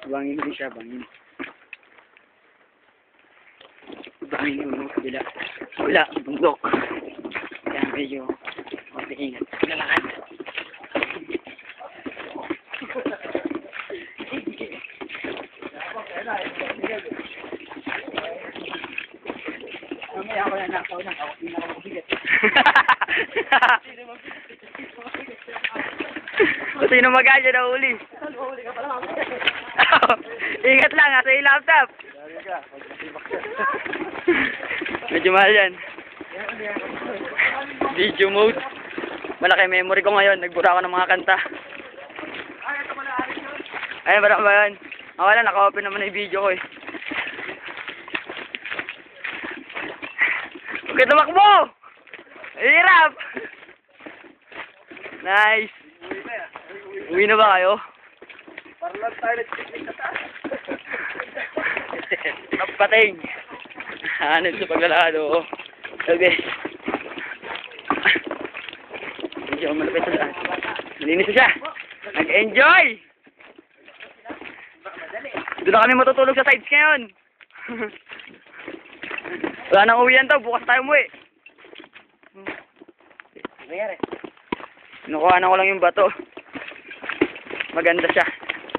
Bangin din siya, bangin. Bangin yung kabila. Wala, bundok. Kaya medyo mag-ingat. Lalakad. Mamaya ako na nakaw na. Ako pinakamabigat. Sino mag-asya na uli? Huli ka pala. Ingat lang, nasa yung laptop. Medyo mahal yan. Video mode. Malaki memory ko ngayon. Nagbura ako ng mga kanta. Ayun, parang ba yan? Wala, naka-open naman na yung video ko eh. Huwag ka tumakbo! Hirap! Nice! Uwi na ba kayo? Para lang tayo nag-picnic na tayo. Kapating! Hanip sa paglalakad, oo. Okay. Medyo malapit sa lahat. Malinis na siya! Nag-enjoy! Doon na kami matutulog sa sides ngayon. Wala nang uwian to, bukas tayo umuwi. Nangyari? Kinukuha na ko lang yung bato. Maganda siya.